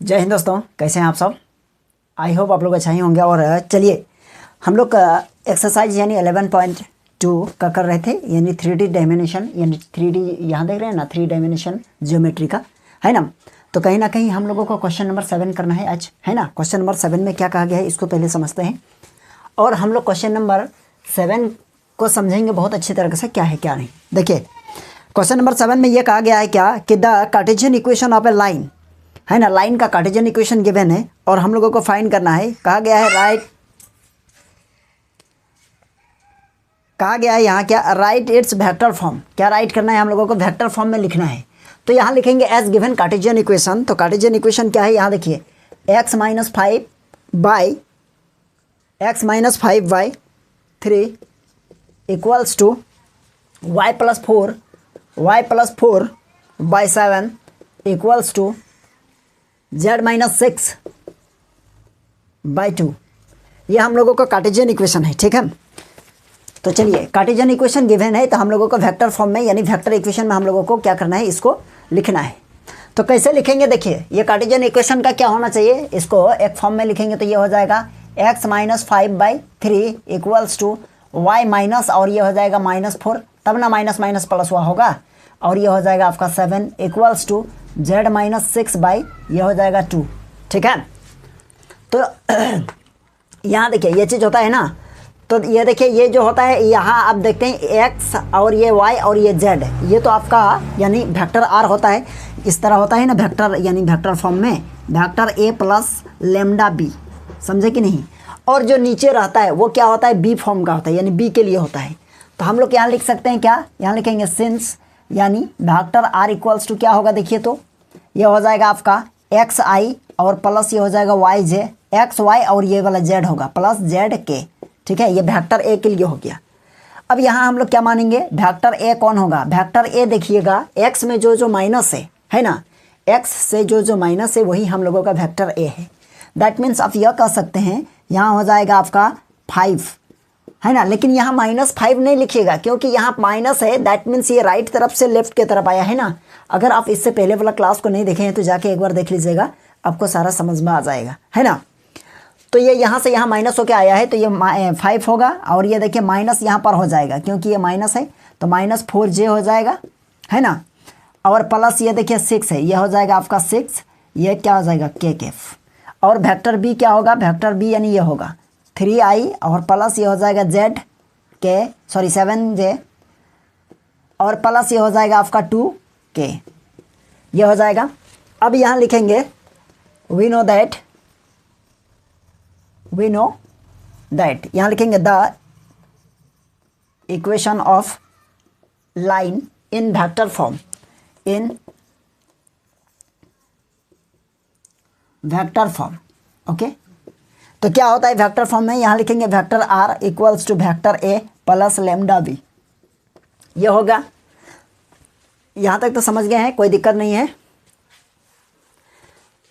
जय हिंद दोस्तों, कैसे हैं आप सब। आई होप आप लोग अच्छा ही होंगे। और चलिए हम लोग एक्सरसाइज यानी 11.2 का कर रहे थे, यानी 3D डायमेंशन, यानी 3D यहाँ देख रहे हैं ना, 3 डायमेंशन ज्योमेट्री का, है ना। तो कहीं ना कहीं हम लोगों को क्वेश्चन नंबर 7 करना है आज, है ना। क्वेश्चन नंबर 7 में क्या कहा गया है इसको पहले समझते हैं, और हम लोग क्वेश्चन नंबर 7 को समझेंगे बहुत अच्छी तरीके से, क्या है क्या नहीं। देखिए क्वेश्चन नंबर 7 में ये कहा गया है क्या कि the Cartesian equation of A line, है ना, लाइन का कार्टेशियन इक्वेशन गिवन है और हम लोगों को फाइंड करना है। कहा गया है यहाँ क्या, राइट इट्स वेक्टर फॉर्म। क्या राइट करना है हम लोगों को, वेक्टर फॉर्म में लिखना है। तो यहाँ लिखेंगे एज गिवन कार्टेशियन इक्वेशन। तो कार्टेशियन इक्वेशन क्या है, यहाँ देखिए x - 5/3 equals to y+4/7 equals to z-6/2। ये हम लोगों को कार्टेशियन इक्वेशन है, ठीक है। तो चलिए कार्टेशियन इक्वेशन गिवन है तो हम लोगों को वेक्टर फॉर्म में यानी वेक्टर इक्वेशन में हम लोगों को क्या करना है, इसको लिखना है। तो कैसे लिखेंगे, देखिए ये कार्टेशियन इक्वेशन का क्या होना चाहिए, इसको एक फॉर्म में लिखेंगे तो ये हो जाएगा x - 5/3 equals to y minus, और ये हो जाएगा -4, तब ना माइनस माइनस प्लस हुआ होगा, और ये हो जाएगा आपका 7 इक्वल्स टू z-6 ये हो जाएगा 2, ठीक है। तो यहाँ देखिए ये चीज़ होता है ना, तो ये देखिए ये जो होता है यहाँ आप देखते हैं x और ये y और ये z, ये तो आपका यानी वेक्टर r होता है, इस तरह होता है ना वेक्टर, यानी वेक्टर फॉर्म में vector a plus lambda b, समझे कि नहीं। और जो नीचे रहता है वो क्या होता है, b फॉर्म का होता है, यानी b के लिए होता है। तो हम लोग यहाँ लिख सकते हैं क्या, यहाँ लिखेंगे सिंस, यानी वेक्टर r इक्वल्स टू क्या होगा, देखिए तो ये हो जाएगा आपका xi और प्लस ये हो जाएगा yj, xy और ये वाला z होगा प्लस zk, ठीक है। ये वेक्टर a के लिए हो गया। अब यहाँ हम लोग क्या मानेंगे, वेक्टर a कौन होगा, वेक्टर a देखिएगा x में जो माइनस है ना, x से जो माइनस है वही हम लोगों का वेक्टर a है। दैट मीन्स आप यह कह सकते हैं यहाँ हो जाएगा आपका 5, है ना। लेकिन यहाँ -5 नहीं लिखिएगा क्योंकि यहाँ माइनस है, दैट मीन्स ये राइट तरफ से लेफ्ट की तरफ आया है ना। अगर आप इससे पहले वाला क्लास को नहीं देखे हैं तो जाके एक बार देख लीजिएगा, आपको सारा समझ में आ जाएगा, है ना। तो ये यहाँ से यहाँ माइनस होके आया है तो ये 5 होगा, और ये देखिए माइनस यहाँ पर हो जाएगा क्योंकि ये माइनस है तो -4j हो जाएगा, है ना। और प्लस ये देखिए 6 है, ये हो जाएगा आपका 6, ये क्या हो जाएगा k। और वेक्टर b क्या होगा, वेक्टर b यानी ये होगा 3i और प्लस ये हो जाएगा z 7j और प्लस ये हो जाएगा आपका 2k, ये हो जाएगा। अब यहाँ लिखेंगे वी नो दैट, यहाँ लिखेंगे the equation of line in vector form, okay. तो क्या होता है वेक्टर फॉर्म में, यहाँ लिखेंगे vector r equals to vector a plus lambda b, ये होगा। यहाँ तक तो समझ गए हैं, कोई दिक्कत नहीं है।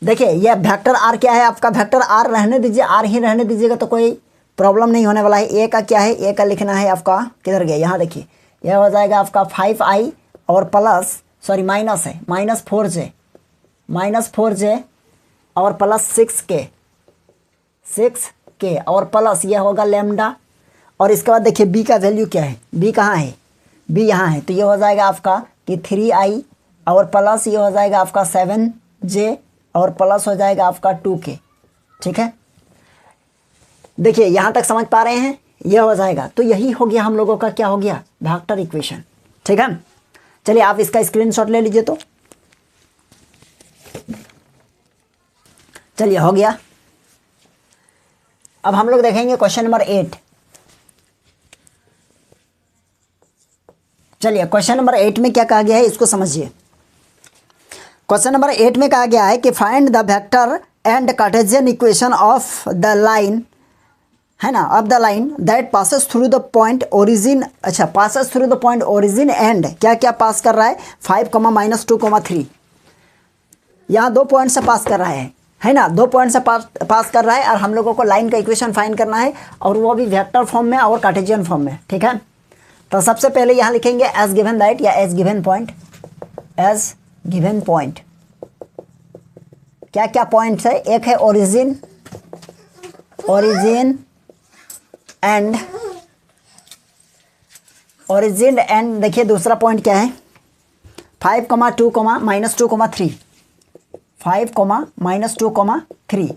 देखिए ये वेक्टर r क्या है आपका, वेक्टर r रहने दीजिए, r ही रहने दीजिएगा तो कोई प्रॉब्लम नहीं होने वाला है। a का क्या है, a का लिखना है आपका, किधर गया, यहाँ देखिए यह हो जाएगा आपका 5i और प्लस माइनस है -4j और प्लस 6k और प्लस ये होगा लैम्डा। और इसके बाद देखिए b का वैल्यू क्या है, b कहाँ है, b यहाँ है, तो ये हो जाएगा आपका कि 3i और प्लस ये हो जाएगा आपका 7j और प्लस हो जाएगा आपका 2k, ठीक है। देखिए यहाँ तक समझ पा रहे हैं, ये हो जाएगा। तो यही हो गया हम लोगों का, क्या हो गया, वेक्टर इक्वेशन, ठीक है। चलिए आप इसका स्क्रीनशॉट ले लीजिए। तो चलिए हो गया। अब हम लोग देखेंगे क्वेश्चन नंबर 8। चलिए क्वेश्चन नंबर 8 में क्या कहा गया है इसको समझिए। क्वेश्चन नंबर 8 में कहा गया है कि find the vector and Cartesian equation of the line, है ना, of the line that passes through the point origin, अच्छा passes through the point origin and क्या क्या पास कर रहा है, 5, -2, 3, यहाँ 2 पॉइंट से पास कर रहा है ना, 2 पॉइंट से पास कर रहा है। और हम लोगों को लाइन का इक्वेशन फाइंड करना है, और वो भी वेक्टर फॉर्म में और कार्टेशियन फॉर्म में, ठीक है। तो सबसे पहले यहाँ लिखेंगे एज गिवन दैट या एज गिवन पॉइंट, क्या क्या पॉइंट्स है, एक है ओरिजिन एंड देखिए दूसरा पॉइंट क्या है 5, 2, -2, 3 5, -2, 3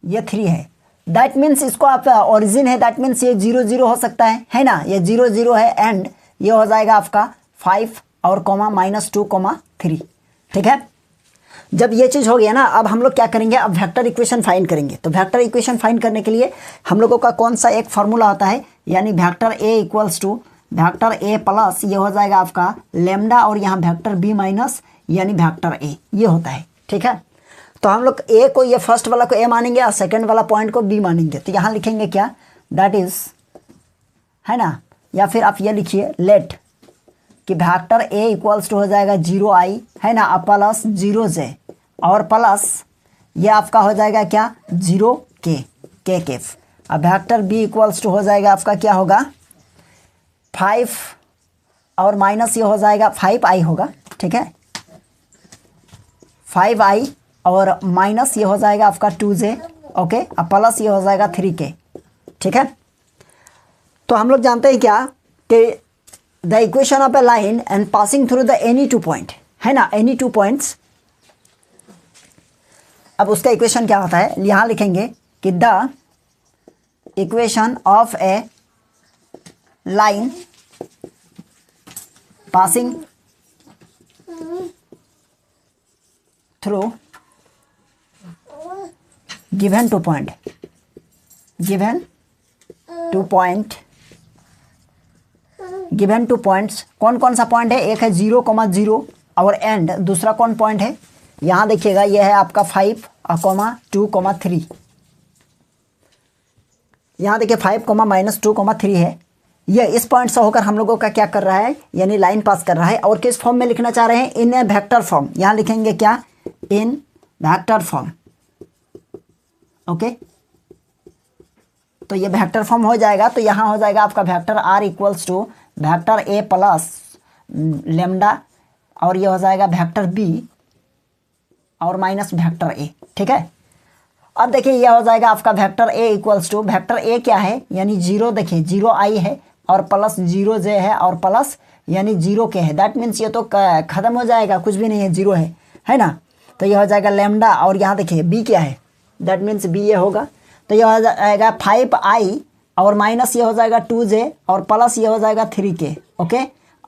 ये 3 है। दैट मीन्स इसको आप ओरिजिन है, दैट मीन्स ये 0, 0 हो सकता है ना, ये 0, 0 है एंड ये हो जाएगा आपका 5 और -2, 3। ठीक है, जब ये चीज़ हो गया ना, अब हम लोग क्या करेंगे, अब वेक्टर इक्वेशन फाइंड करेंगे। तो वेक्टर इक्वेशन फाइंड करने के लिए हम लोगों का कौन सा एक फार्मूला होता है, यानी vector A equals to vector A plus ये हो जाएगा आपका लेमडा और यहाँ वेक्टर बी माइनस यानी वेक्टर ए, ये होता है। ठीक है, तो हम लोग ए को, ये फर्स्ट वाला को ए मानेंगे और सेकंड वाला पॉइंट को बी मानेंगे। तो यहाँ लिखेंगे क्या, दैट इज, है ना, या फिर आप ये लिखिए लेट कि वेक्टर ए इक्वल्स टू हो जाएगा 0i, है ना, अब प्लस 0j और प्लस ये आपका हो जाएगा क्या 0k केफ। अब वेक्टर बी इक्वल्स टू हो जाएगा आपका क्या होगा 5 और माइनस ये हो जाएगा 5i होगा। ठीक है, 5i और माइनस ये हो जाएगा आपका 2j, ओके, अब प्लस ये हो जाएगा 3k। ठीक है, तो हम लोग जानते हैं क्या कि the equation of A line and passing through the any 2 point, है ना, एनी 2 पॉइंट्स। अब उसका इक्वेशन क्या होता है, यहाँ लिखेंगे कि the equation of A line passing through given 2 point, given 2 points, कौन कौन सा पॉइंट है, एक है 0, 0 और एंड, दूसरा कौन पॉइंट है, यहाँ देखिएगा ये है आपका 5, 2, 3। यहाँ देखिए 5, -2, 3 है। ये इस पॉइंट से होकर हम लोगों का क्या कर रहा है, यानी लाइन पास कर रहा है। और किस फॉर्म में लिखना चाह रहे हैं, इन ए वेक्टर फॉर्म। यहाँ लिखेंगे क्या, इन वेक्टर फॉर्म, ओके। तो ये वेक्टर फॉर्म हो जाएगा, तो यहाँ हो जाएगा आपका vector R equals to vector A plus lambda और ये हो जाएगा वेक्टर बी और माइनस वेक्टर ए। ठीक है, अब देखिए ये हो जाएगा आपका vector A equals to vector A क्या है, यानी 0, देखिए 0i है और प्लस 0j है और प्लस यानी 0k है। दैट मीन्स ये तो ख़त्म हो जाएगा, कुछ भी नहीं है, 0 है ना। तो ये हो जाएगा लेमडा और यहाँ देखिए b क्या है, दैट मीन्स b ये होगा। तो ये हो जाएगा 5i और माइनस ये हो जाएगा 2j और प्लस ये हो जाएगा 3k, ओके।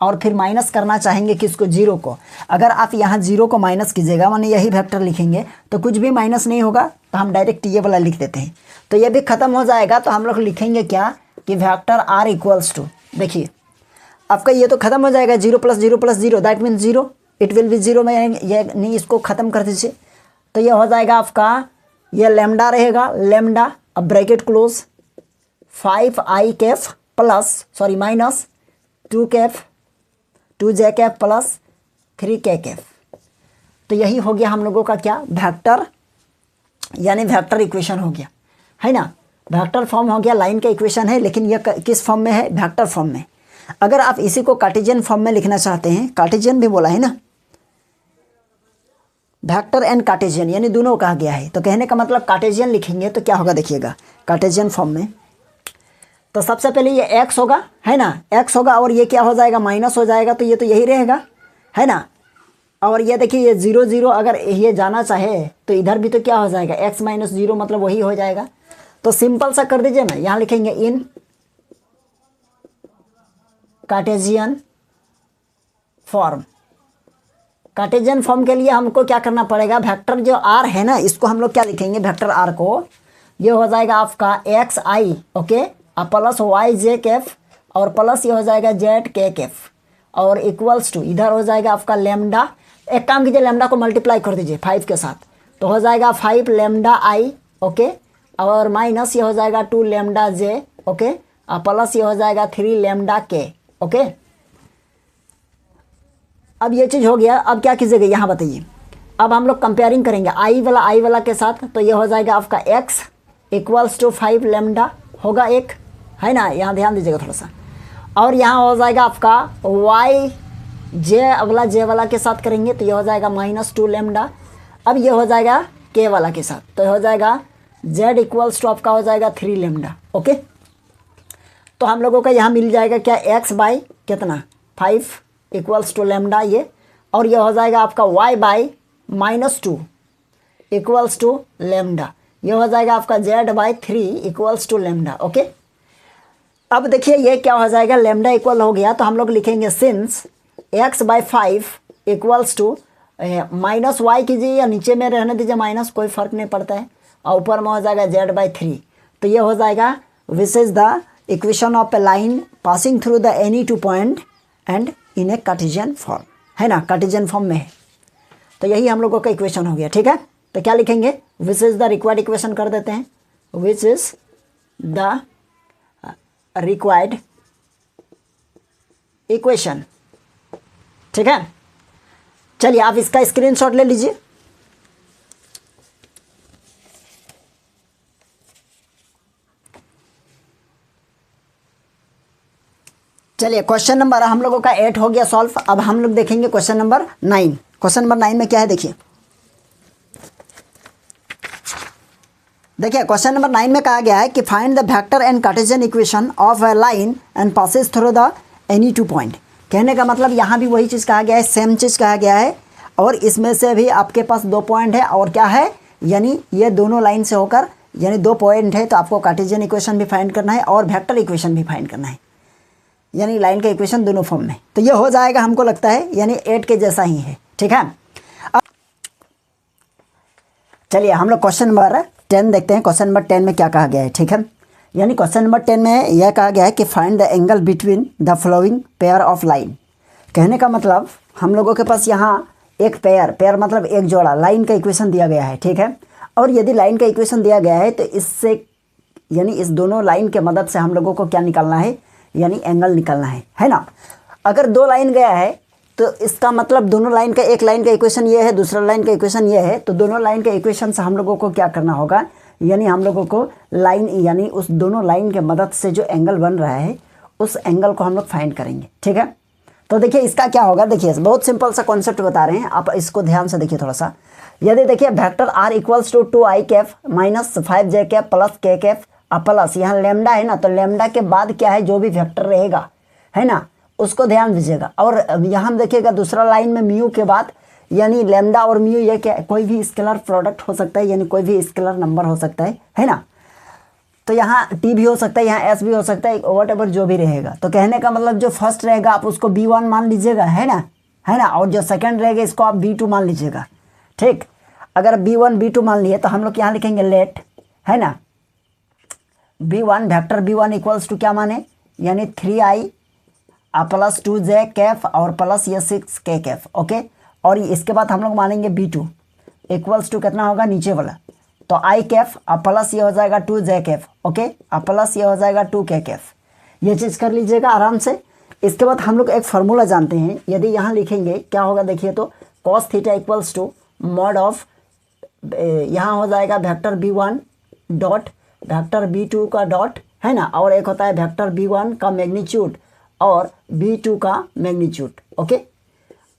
और फिर माइनस करना चाहेंगे किसको, 0 को। अगर आप यहाँ 0 को माइनस कीजिएगा, माने यही वेक्टर लिखेंगे तो कुछ भी माइनस नहीं होगा, तो हम डायरेक्ट ये वाला लिख देते हैं। तो ये भी ख़त्म हो जाएगा, तो हम लोग लिखेंगे क्या कि वेक्टर आर इक्वल्स टू, देखिए आपका ये तो ख़त्म हो जाएगा, 0 + 0 + 0 that means 0, it will be 0 में ये नहीं, इसको ख़त्म कर दीजिए। तो ये हो जाएगा आपका, ये लेमडा रहेगा, लेमडा, अब bracket close, 5i Kaif plus sorry minus 2j Kaif plus 3k Kaif. तो यही हो गया हम लोगों का क्या, वेक्टर, यानी वेक्टर इक्वेशन हो गया, है ना। वेक्टर फॉर्म हो गया, लाइन का इक्वेशन है, लेकिन यह किस फॉर्म में है, वेक्टर फॉर्म में। अगर आप इसी को कार्टेशियन फॉर्म में लिखना चाहते हैं, कार्टेशियन भी बोला है ना, वेक्टर एंड कार्टेशियन यानी दोनों कहा गया है। तो कहने का मतलब कार्टेशियन लिखेंगे तो क्या होगा, देखिएगा कार्टेशियन फॉर्म में। तो सबसे पहले ये x होगा, है ना, x होगा और ये क्या हो जाएगा, माइनस हो जाएगा, तो ये तो यही रहेगा, है ना। और ये देखिए ये 0, 0 अगर ये जाना चाहे तो इधर भी तो क्या हो जाएगा, x - 0 मतलब वही हो जाएगा। तो सिंपल सा कर दीजिए ना, यहाँ लिखेंगे इन कार्टेशियन फॉर्म। कार्टेशियन फॉर्म के लिए हमको क्या करना पड़ेगा, वेक्टर जो r है ना, इसको हम लोग क्या लिखेंगे, वेक्टर r को, ये हो जाएगा आपका xi, okay, plus yj Kaif और प्लस ये हो जाएगा zk कैफ और इक्वल्स टू इधर हो जाएगा आपका लेमडा। एक काम कीजिए, लेमडा को मल्टीप्लाई कर दीजिए 5 के साथ, तो हो जाएगा 5 लेमडा i, ओके, और माइनस ये हो जाएगा 2 लेमडा j, ओके, और प्लस ये हो जाएगा 3 लेमडा k, ओके। अब ये चीज़ हो गया, अब क्या कीजिएगा यहाँ बताइए। अब हम लोग कंपेयरिंग करेंगे i वाला के साथ, तो ये हो जाएगा आपका x इक्वल्स टू 5 लेमडा होगा एक, है ना, यहाँ ध्यान दीजिएगा थोड़ा सा। और यहाँ हो जाएगा आपका y j वाला के साथ करेंगे तो ये हो जाएगा -2 लेमडा। अब ये हो जाएगा के वाला के साथ, तो हो जाएगा z इक्वल्स टू आपका हो जाएगा 3 लेमडा। ओके, तो हम लोगों का यहाँ मिल जाएगा क्या, x बाई कितना 5 इक्वल्स टू लेमडा ये, और ये हो जाएगा आपका y by -2 equals to lambda, ये हो जाएगा आपका z by 3 equals to lambda. Okay, अब देखिए ये क्या हो जाएगा, लेमडा इक्वल हो गया, तो हम लोग लिखेंगे since x by 5 equals to -y कीजिए या नीचे में रहने दीजिए माइनस, कोई फ़र्क नहीं पड़ता है, और ऊपर में हो जाएगा z बाई 3। तो ये हो जाएगा which is the equation of A line passing through the any two point and in A Cartesian form, है ना, कार्टेशियन फॉर्म में है। तो यही हम लोगों का इक्वेशन हो गया। ठीक है, तो क्या लिखेंगे, which is the required equation कर देते हैं, which is the required equation. ठीक है, चलिए आप इसका स्क्रीनशॉट ले लीजिए। चलिए क्वेश्चन नंबर हम लोगों का 8 हो गया सॉल्व। अब हम लोग देखेंगे क्वेश्चन नंबर 9। क्वेश्चन नंबर 9 में क्या है देखिए, क्वेश्चन नंबर 9 में कहा गया है कि find the vector and Cartesian equation of a line and passes through the any two point. कहने का मतलब यहाँ भी वही चीज़ कहा गया है, सेम चीज़ कहा गया है, और इसमें से भी आपके पास 2 पॉइंट है, और क्या है, यानी ये दोनों लाइन से होकर यानी 2 पॉइंट है, तो आपको कार्टेशियन इक्वेशन भी फाइंड करना है और वेक्टर इक्वेशन भी फाइंड करना है, यानी लाइन का इक्वेशन दोनों फॉर्म में। तो ये हो जाएगा हमको लगता है यानी 8 के जैसा ही है। ठीक है, अब चलिए हम लोग क्वेश्चन नंबर 10 देखते हैं। क्वेश्चन नंबर 10 में क्या कहा गया है। ठीक है, यानी क्वेश्चन नंबर 10 में यह कहा गया है कि find the angle between the flowing pair of line. कहने का मतलब हम लोगों के पास यहाँ एक पेयर मतलब एक जोड़ा लाइन का इक्वेशन दिया गया है। ठीक है, और यदि लाइन का इक्वेशन दिया गया है तो इससे यानी इस दोनों लाइन के मदद से हम लोगों को क्या निकालना है, यानी एंगल निकालना है ना। अगर 2 लाइन गया है तो इसका मतलब दोनों लाइन का, एक लाइन का इक्वेशन ये है, दूसरा लाइन का इक्वेशन ये है, तो दोनों लाइन के इक्वेशन से हम लोगों को क्या करना होगा, यानी हम लोगों को लाइन यानी उस दोनों लाइन के मदद से जो एंगल बन रहा है उस एंगल को हम लोग फाइंड करेंगे। ठीक है, तो देखिए इसका क्या होगा, देखिए बहुत सिंपल सा कॉन्सेप्ट बता रहे हैं, आप इसको ध्यान से देखिए थोड़ा सा। यदि देखिए vector r equals to 2i cap minus 5j cap plus k cap plus यहाँ लेमडा है ना, तो लेमडा के बाद क्या है, जो भी वेक्टर रहेगा है ना उसको ध्यान दीजिएगा। और यहाँ हम देखिएगा दूसरा लाइन में म्यू के बाद यानी लेमडा और म्यू ये क्या, कोई भी स्केलर प्रोडक्ट हो सकता है, यानी कोई भी स्केलर नंबर हो सकता है ना। तो यहाँ t भी हो सकता है, यहाँ s भी हो सकता है, वट एवर जो भी रहेगा। तो कहने का मतलब जो फर्स्ट रहेगा आप उसको b1 मान लीजिएगा, है ना, और जो सेकंड रहेगा इसको आप b2 मान लीजिएगा। ठीक, अगर b1 b2 मान लिए तो हम लोग यहाँ लिखेंगे लेट, है ना, b1 vector b1 equals to क्या माने, यानी 3i प्लस 2j कैफ और प्लस ये 6k कैफ। ओके, और इसके बाद हम लोग मानेंगे b2 इक्वल्स टू कितना होगा, नीचे वाला, तो i कैफ प्लस ये हो जाएगा 2j कैफ। ओके, प्लस ये हो जाएगा 2k कैफ। ये चीज़ कर लीजिएगा आराम से। इसके बाद हम लोग एक फार्मूला जानते हैं, यदि यहाँ लिखेंगे क्या होगा देखिए, तो cos theta equals to mod of, यहाँ हो जाएगा vector b1 dot vector b2 का डॉट, है ना, और एक होता है वेक्टर b1 का मैग्नीट्यूड और b2 का मैग्नीट्यूड। ओके,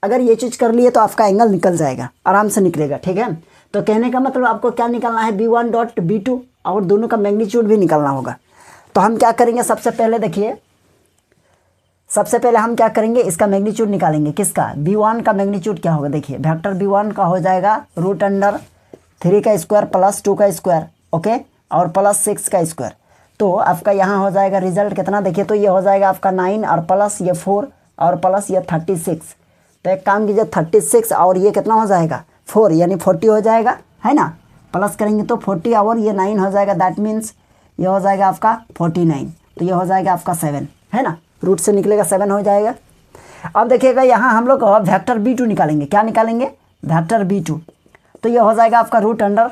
अगर ये चीज़ कर लिए तो आपका एंगल निकल जाएगा, आराम से निकलेगा। ठीक है, तो कहने का मतलब आपको क्या निकालना है, b1 डॉट b2 और दोनों का मैग्नीट्यूड भी निकालना होगा। तो हम क्या करेंगे, सबसे पहले देखिए, सबसे पहले हम क्या करेंगे, इसका मैग्नीट्यूड निकालेंगे। किसका, b1 का मैग्नीट्यूड क्या होगा, देखिए वेक्टर b1 का हो जाएगा √3 का स्क्वायर प्लस 2 का स्क्वायर, ओके, और प्लस 6 का स्क्वायर। तो आपका यहाँ हो जाएगा रिजल्ट कितना, देखिए तो ये हो जाएगा आपका 9 और प्लस ये 4 और प्लस ये 36। तो एक काम कीजिए 36 और ये कितना हो जाएगा 4, यानी 40 हो जाएगा, है ना, प्लस करेंगे तो 40 और ये 9 हो जाएगा, दैट मीन्स ये हो जाएगा आपका 49। तो ये हो जाएगा आपका 7, है ना, रूट से निकलेगा 7 हो जाएगा। अब देखिएगा यहाँ हम लोग वेक्टर b2 निकालेंगे। क्या निकालेंगे, वेक्टर b2। तो ये हो जाएगा आपका √,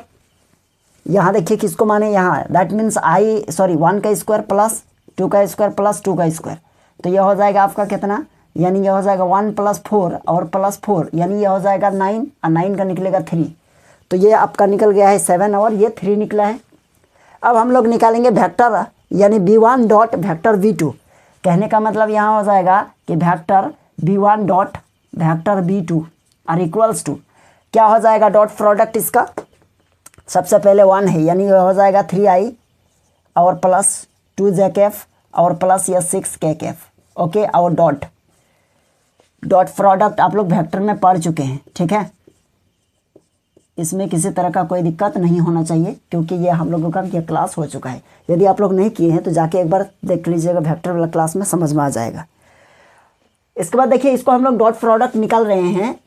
यहाँ देखिए किसको माने, यहाँ दैट मीन्स 1 का स्क्वायर प्लस 2 का स्क्वायर प्लस 2 का स्क्वायर। तो ये हो जाएगा आपका कितना, यानी ये हो जाएगा 1 + 4 और प्लस 4, यानी ये हो जाएगा 9 और 9 का निकलेगा 3। तो ये आपका निकल गया है 7 और ये 3 निकला है। अब हम लोग निकालेंगे वेक्टर यानी b1 डॉट वेक्टर b2। कहने का मतलब यहाँ हो जाएगा कि vector b1 dot vector b2 और इक्वल्स टू क्या हो जाएगा डॉट प्रोडक्ट इसका, सबसे पहले 1 है यानी ये हो जाएगा 3i और प्लस 2j कैफ और प्लस ये 6k कैफ, ओके। और डॉट प्रोडक्ट आप लोग वेक्टर में पढ़ चुके हैं, ठीक है, इसमें किसी तरह का कोई दिक्कत नहीं होना चाहिए क्योंकि ये हम लोगों का ये क्लास हो चुका है। यदि आप लोग नहीं किए हैं तो जाके एक बार देख लीजिएगा, वेक्टर वाला क्लास में समझ में आ जाएगा। इसके बाद देखिए इसको हम लोग डॉट प्रोडक्ट निकाल रहे हैं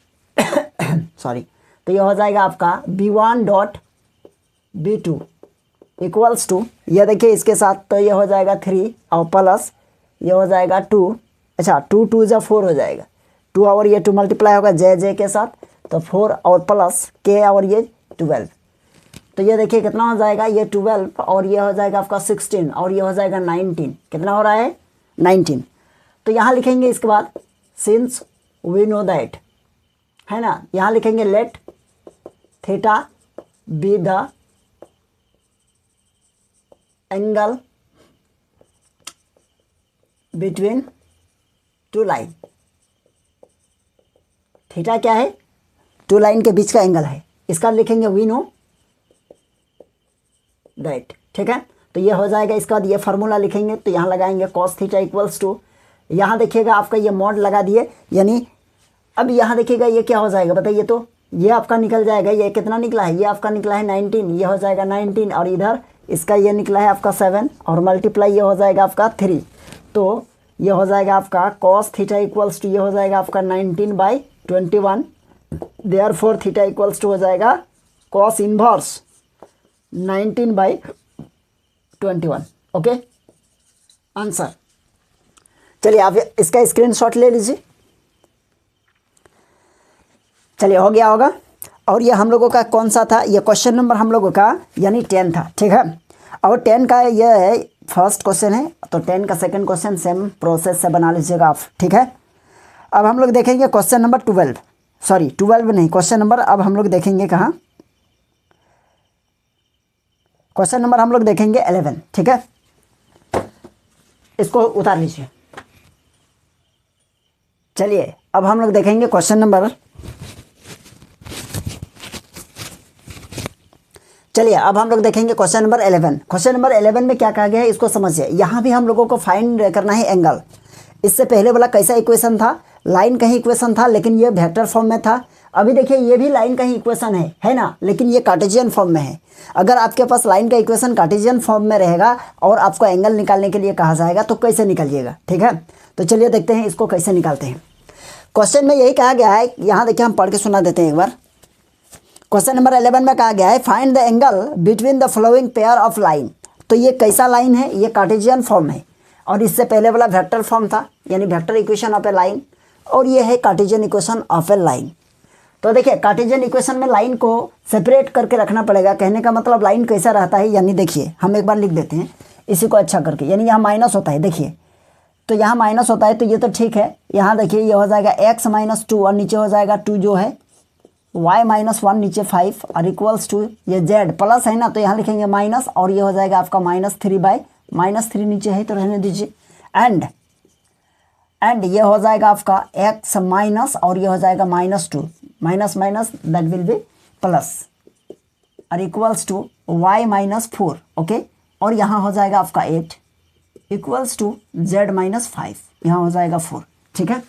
सॉरी, तो ये हो जाएगा आपका b1 dot b2 equals to, ये देखिए इसके साथ तो ये हो जाएगा 3 और प्लस ये हो जाएगा 2, अच्छा 2 2 जा 4 हो जाएगा, 2 और ये 2 मल्टीप्लाई होगा जे के साथ तो 4 और प्लस के और ये 12, तो ये देखिए कितना हो जाएगा, ये 12 और ये हो जाएगा आपका 16 और ये हो जाएगा 19, कितना हो रहा है 19। तो यहाँ लिखेंगे इसके बाद सिंस वी नो दैट, है ना, यहाँ लिखेंगे let theta be the angle between two line, theta क्या है, 2 लाइन के बीच का एंगल है, इसका लिखेंगे वी नो दैट, ठीक है। तो ये हो जाएगा, इसके बाद ये फार्मूला लिखेंगे तो यहाँ लगाएंगे cos थीटा इक्वल्स टू, यहाँ देखिएगा आपका ये मॉड लगा दिए, यानी अब यहाँ देखिएगा ये क्या हो जाएगा बताइए, तो ये आपका निकल जाएगा, ये कितना निकला है, ये आपका निकला है 19, ये हो जाएगा 19 और इधर इसका ये निकला है आपका 7 और मल्टीप्लाई ये हो जाएगा आपका 3, तो ये हो जाएगा आपका cos थीटा इक्वल्स टू, ये हो जाएगा आपका 19/21, देयरफॉर थीटा इक्वल्स टू हो जाएगा cos इनवर्स 19/21, ओके आंसर। चलिए आप इसका स्क्रीनशॉट ले लीजिए, चलिए हो गया होगा। और ये हम लोगों का कौन सा था, ये क्वेश्चन नंबर हम लोगों का यानी 10 था, ठीक है। और 10 का ये है फर्स्ट क्वेश्चन है, तो 10 का सेकंड क्वेश्चन सेम प्रोसेस से बना लीजिएगा आप, ठीक है। अब हम लोग देखेंगे क्वेश्चन नंबर 12, सॉरी 12 नहीं, क्वेश्चन नंबर अब हम लोग देखेंगे कहाँ, क्वेश्चन नंबर हम लोग देखेंगे 11, ठीक है। इसको उतार लीजिए। चलिए अब हम लोग देखेंगे क्वेश्चन नंबर, चलिए अब हम लोग देखेंगे क्वेश्चन नंबर 11। क्वेश्चन नंबर 11 में क्या कहा गया है इसको समझिए। यहाँ भी हम लोगों को फाइंड करना है एंगल। इससे पहले वाला कैसा इक्वेशन था, लाइन का ही इक्वेशन था लेकिन ये वेक्टर फॉर्म में था। अभी देखिए ये भी लाइन का ही इक्वेशन है ना, लेकिन ये कार्टेशियन फॉर्म में है। अगर आपके पास लाइन का इक्वेशन कार्टेशियन फॉर्म में रहेगा और आपको एंगल निकालने के लिए कहा जाएगा तो कैसे निकालिएगा, ठीक है। तो चलिए देखते हैं इसको कैसे निकालते हैं। क्वेश्चन में यही कहा गया है, यहाँ देखिए हम पढ़ के सुना देते हैं एक बार। क्वेश्चन नंबर 11 में कहा गया है find the angle between the following pair of line. तो ये कैसा लाइन है, ये कार्टेशियन फॉर्म है और इससे पहले वाला वेक्टर फॉर्म था यानी vector equation of A line, और ये है Cartesian equation of A line. तो देखिए कार्टेशियन इक्वेशन में लाइन को सेपरेट करके रखना पड़ेगा। कहने का मतलब लाइन कैसा रहता है, यानी देखिए हम एक बार लिख देते हैं इसी को अच्छा करके, यानी यहाँ माइनस होता है, देखिए तो यहाँ माइनस होता है तो ये तो ठीक है। यहाँ देखिए ये हो जाएगा x - 2 और नीचे हो जाएगा 2 जो है y - 1 नीचे 5 और इक्वल्स टू ये z प्लस है ना, तो यहाँ लिखेंगे माइनस और ये हो जाएगा आपका -3 नीचे है तो रहने दीजिए। एंड ये हो जाएगा आपका x माइनस और ये हो जाएगा -2 minus that will be plus और इक्वल्स टू y - 4, ओके। और यहाँ हो जाएगा आपका 8 इक्वल्स टू z - 5, यहाँ हो जाएगा 4, ठीक है।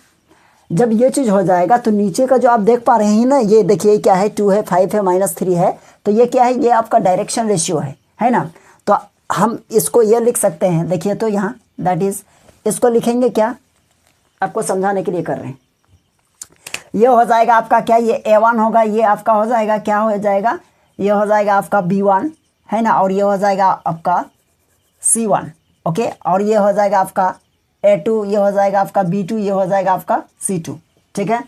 जब ये चीज़ हो जाएगा तो नीचे का जो आप देख पा रहे हैं ना, ये देखिए क्या है 2 है 5 है -3 है, तो ये क्या है, ये आपका डायरेक्शन रेशियो है ना। तो हम इसको ये लिख सकते हैं, देखिए तो यहाँ दैट इज़ इसको लिखेंगे क्या, आपको समझाने के लिए कर रहे हैं। ये हो जाएगा आपका क्या, ये A1 होगा, ये आपका हो जाएगा क्या हो जाएगा, ये हो जाएगा आपका B1 है ना, और ये हो जाएगा आपका C1, ओके। और ये हो जाएगा आपका A2, ये हो जाएगा आपका B2, ये हो जाएगा आपका C2, ठीक है।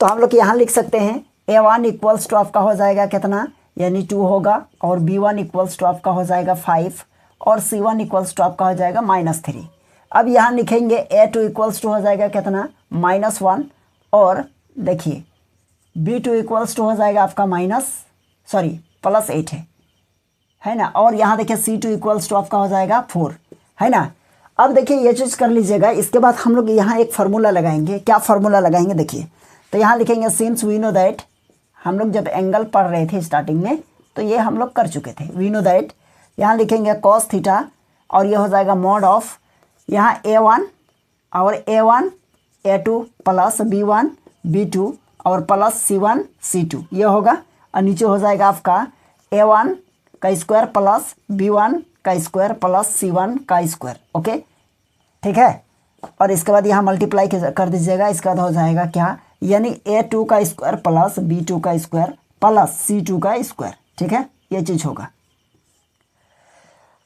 तो हम लोग यहाँ लिख सकते हैं A1 इक्वल्स टू आपका हो जाएगा कितना, यानी 2 होगा, और B1 इक्वल्स टू आपका हो जाएगा 5 और C1 इक्वल्स टू आपका हो जाएगा -3। अब यहाँ लिखेंगे A2 इक्वल्स टू हो जाएगा कितना -1 और देखिए B2 इक्वल्स टू हो जाएगा आपका +8 है ना, और यहाँ देखिए C2 इक्वल्स टू आपका हो जाएगा 4 है ना। अब देखिए ये चीज़ कर लीजिएगा। इसके बाद हम लोग यहाँ एक फार्मूला लगाएंगे। क्या फार्मूला लगाएंगे देखिए, तो यहाँ लिखेंगे सिंस वी नो दैट हम लोग जब एंगल पढ़ रहे थे स्टार्टिंग में तो ये हम लोग कर चुके थे। वी नो दैट यहाँ लिखेंगे कॉस थीटा और ये हो जाएगा मॉड ऑफ यहाँ A1 और A1 A2 plus B1 B2 और प्लस C1 C2 ये होगा। और नीचे हो जाएगा आपका A1 का स्क्वायर प्लस B1 का स्क्वायर प्लस C1 का स्क्वायर। ओके ठीक है। और इसके बाद यहाँ मल्टीप्लाई कर दीजिएगा। इसके बाद हो जाएगा क्या, यानी A2 का स्क्वायर प्लस B2 का स्क्वायर प्लस C2 का स्क्वायर। ठीक है, ये चीज़ होगा।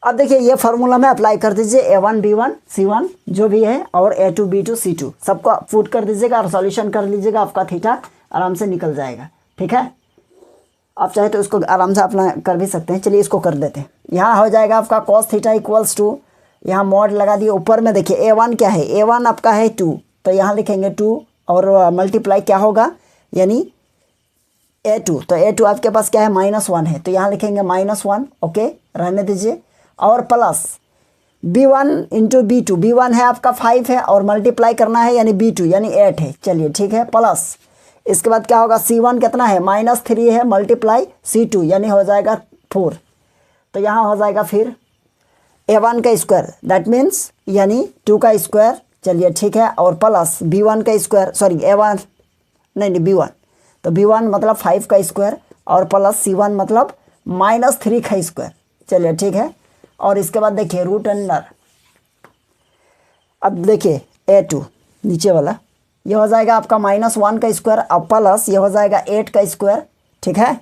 अब देखिए ये फार्मूला में अप्लाई कर दीजिए। A1 B1 C1 जो भी है और A2 B2 C2 सबको पुट कर दीजिएगा और सॉल्यूशन कर लीजिएगा। आपका थीटा आराम से निकल जाएगा। ठीक है, आप चाहे तो इसको आराम से अपना कर भी सकते हैं। चलिए इसको कर देते हैं। यहाँ हो जाएगा आपका कॉस थीटा इक्वल्स टू, यहाँ मॉड लगा दिए। ऊपर में देखिए A1 क्या है, A1 आपका है 2 तो यहाँ लिखेंगे 2 और मल्टीप्लाई क्या होगा यानी A2 तो A2 आपके पास क्या है -1 है तो यहाँ लिखेंगे -1। ओके रहने दीजिए। और plus B1 into B2, B1 है आपका 5 है और मल्टीप्लाई करना है यानी B2 यानी 8 है। चलिए ठीक है, प्लस इसके बाद क्या होगा C1 कितना है -3 है मल्टीप्लाई C2 यानी हो जाएगा 4 तो यहाँ हो जाएगा फिर A1 का स्क्वायर दैट मीन्स यानी 2 का स्क्वायर। चलिए ठीक है, और प्लस B1 का स्क्वायर सॉरी A1 नहीं B1 तो B1 मतलब 5 का स्क्वायर और प्लस C1 मतलब -3 का स्क्वायर। चलिए ठीक है, और इसके बाद देखिए रूट अंडर, अब देखिए A2 नीचे वाला ये हो जाएगा आपका -1 का स्क्वायर और प्लस ये हो जाएगा 8 का स्क्वायर। ठीक है,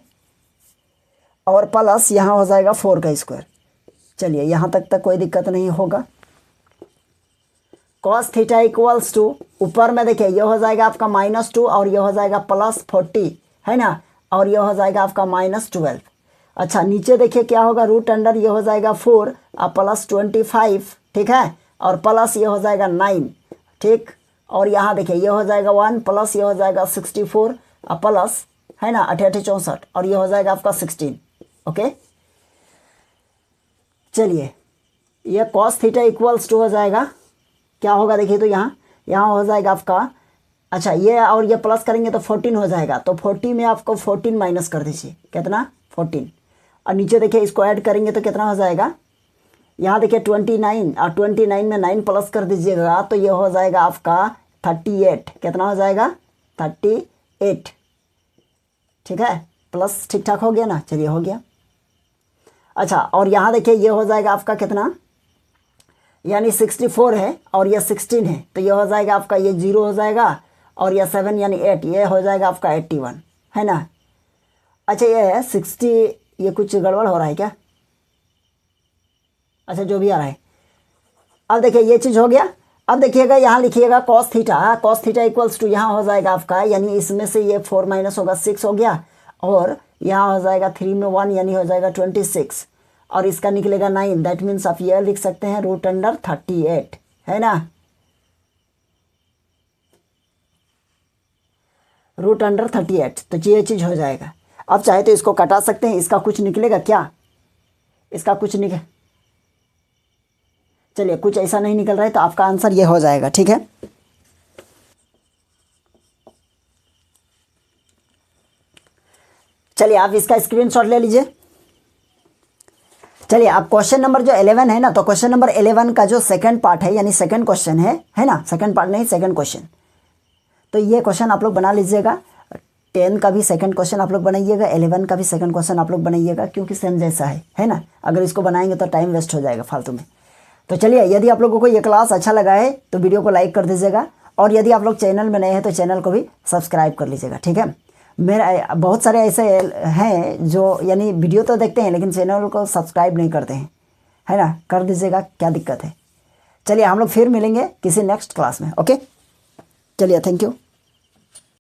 और प्लस यहाँ हो जाएगा 4 का स्क्वायर। चलिए यहाँ तक कोई दिक्कत नहीं होगा। कॉस थीटा इक्वल्स टू ऊपर में देखिए ये हो जाएगा आपका -2 और ये हो जाएगा +40 है ना, और ये हो जाएगा आपका -12। अच्छा नीचे देखिए क्या होगा रूट अंडर ये हो जाएगा 4 और +25। ठीक है, और प्लस ये हो जाएगा 9। ठीक, और यहाँ देखिए ये हो जाएगा 1 प्लस ये हो जाएगा 64 और प्लस है ना 88 64 और ये हो जाएगा आपका 16। ओके चलिए ये कॉस थीटा इक्वल्स टू हो जाएगा क्या होगा देखिए तो यहाँ हो जाएगा आपका, अच्छा ये और ये प्लस करेंगे तो 14 हो जाएगा तो 40 में आपको 14 माइनस कर दीजिए। कितना 14, और नीचे देखिए इसको ऐड करेंगे तो कितना हो जाएगा, यहाँ देखिए 29 और 29 में 9 प्लस कर दीजिएगा तो ये हो जाएगा आपका 38। कितना हो जाएगा 38। ठीक है, प्लस ठीक ठाक हो गया ना। चलिए हो गया। अच्छा और यहाँ देखिए ये हो जाएगा आपका कितना, यानी 64 है और ये 16 है तो ये हो जाएगा आपका ये 0 हो जाएगा और ये 7 यानी 8 ये हो जाएगा आपका 81 है ना। अच्छा ये है 60, ये कुछ गड़बड़ हो रहा है क्या, अच्छा जो भी आ रहा है। अब देखिए ये चीज़ हो गया। अब देखिएगा यहाँ लिखिएगा कॉस थीटा इक्वल्स टू यहाँ हो जाएगा आपका, यानी इसमें से ये 4 माइनस होगा 6 हो गया और यहाँ हो जाएगा 3 में 1 यानी हो जाएगा 26 और इसका निकलेगा 9। दैट मीन्स आप ये लिख सकते हैं रूट अंडर 38 है ना, रूट अंडर 38 तो ये चीज़ हो जाएगा। अब चाहे तो इसको कटा सकते हैं, इसका कुछ निकलेगा क्या, इसका कुछ निकल, चलिए कुछ ऐसा नहीं निकल रहा है तो आपका आंसर ये हो जाएगा। ठीक है, चलिए आप इसका स्क्रीनशॉट ले लीजिए। चलिए आप क्वेश्चन नंबर जो 11 है ना, तो क्वेश्चन नंबर 11 का जो सेकंड पार्ट है यानी सेकंड क्वेश्चन है ना, सेकंड पार्ट नहीं सेकंड क्वेश्चन, तो ये क्वेश्चन आप लोग बना लीजिएगा। 10 का भी सेकंड क्वेश्चन आप लोग बनाइएगा, 11 का भी सेकंड क्वेश्चन आप लोग बनाइएगा, क्योंकि सेम जैसा है ना। अगर इसको बनाएंगे तो टाइम वेस्ट हो जाएगा फालतू में। तो चलिए यदि आप लोगों को ये क्लास अच्छा लगा है तो वीडियो को लाइक कर दीजिएगा, और यदि आप लोग चैनल में नए हैं तो चैनल को भी सब्सक्राइब कर लीजिएगा। ठीक है, मेरा बहुत सारे ऐसे हैं जो यानी वीडियो तो देखते हैं लेकिन चैनल को सब्सक्राइब नहीं करते हैं, है ना, कर दीजिएगा, क्या दिक्कत है। चलिए हम लोग फिर मिलेंगे किसी नेक्स्ट क्लास में। ओके चलिए, थैंक यू।